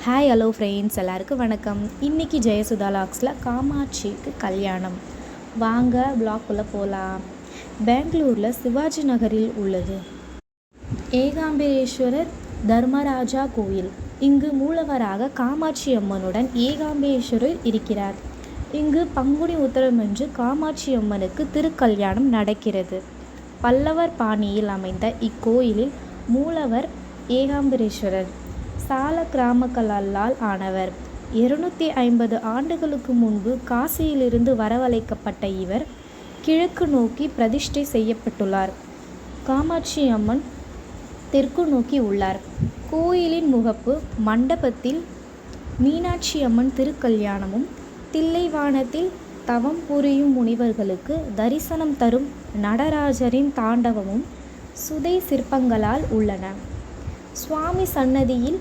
Hi hello friends, எல்லாருக்கும் வணக்கம். இன்றைக்கி ஜெயசுதா லாக்ஸில் காமாட்சிக்கு கல்யாணம். வாங்க ப்ளாக்குள்ளே போகலாம். பெங்களூரில் சிவாஜி நகரில் உள்ளது ஏகாம்பரேஸ்வரர் தர்மராஜா கோயில். இங்கு மூலவராக காமாட்சி அம்மனுடன் ஏகாம்பரேஸ்வரர் இருக்கிறார். இங்கு பங்குனி உத்திரமன்று காமாட்சி அம்மனுக்கு திருக்கல்யாணம் நடக்கிறது. பல்லவர் பாணியில் அமைந்த இக்கோயிலில் மூலவர் ஏகாம்பரேஸ்வரர் சால கிராமக்கல்லால் ஆனவர். 250 ஆண்டுகளுக்கு முன்பு காசியிலிருந்து வரவழைக்கப்பட்ட இவர் கிழக்கு நோக்கி பிரதிஷ்டை செய்யப்பட்டுள்ளார். காமாட்சி அம்மன் தெற்கு நோக்கி உள்ளார். கோயிலின் முகப்பு மண்டபத்தில் மீனாட்சி அம்மன் திருக்கல்யாணமும் தில்லைவானத்தில் தவம் புரியும் முனிவர்களுக்கு தரிசனம் தரும் நடராஜரின் தாண்டவமும் சுதை சிற்பங்களால் உள்ளன. சுவாமி சன்னதியில்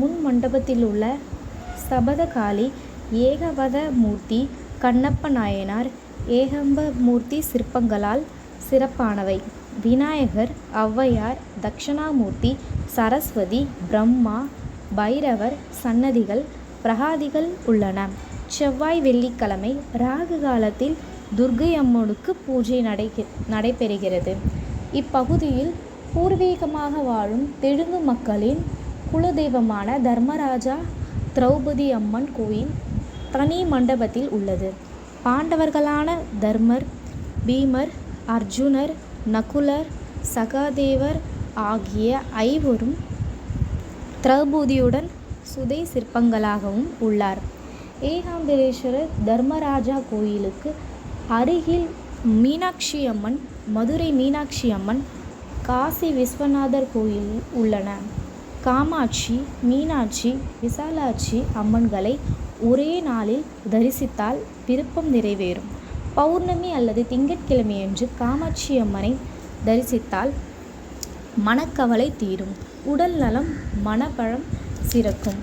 முன் மண்டபத்திலுள்ள சபதகாளி, ஏகவத மூர்த்தி, கண்ணப்ப நாயனார், ஏகம்ப மூர்த்தி சிற்பங்களால் சிறப்பானவை. விநாயகர், ஔவையார், தட்சிணாமூர்த்தி, சரஸ்வதி, பிரம்மா, பைரவர் சன்னதிகள் பிரகாதிகள் உள்ளன. செவ்வாய் வெள்ளிக்கிழமை ராகு காலத்தில் துர்க்கை அம்மனுக்கு பூஜை நடைபெறுகிறது. இப்பகுதியில் பூர்வீகமாக வாழும் தெலுங்கு மக்களின் குலதெய்வமான தர்மராஜா திரௌபதி அம்மன் கோயில் தனி மண்டபத்தில் உள்ளது. பாண்டவர்களான தர்மர், பீமர், அர்ஜுனர், நகுலர், சகாதேவர் ஆகிய 5வரும் திரௌபதியுடன் சுதை சிற்பங்களாகவும் உள்ளார். ஏகாம்பரேஸ்வரர் தர்மராஜா கோயிலுக்கு அருகில் மீனாட்சி அம்மன், மதுரை மீனாட்சி அம்மன், காசி விஸ்வநாதர் கோயில் உள்ளன. காமாட்சி, மீனாட்சி, விசாலாட்சி அம்மன்களை ஒரே நாளில் தரிசித்தால் விருப்பம் நிறைவேறும். பௌர்ணமி அல்லது திங்கட்கிழமையன்று காமாட்சி அம்மனை தரிசித்தால் மனக்கவலை தீரும், உடல் நலம், மனபலம் சிறக்கும்.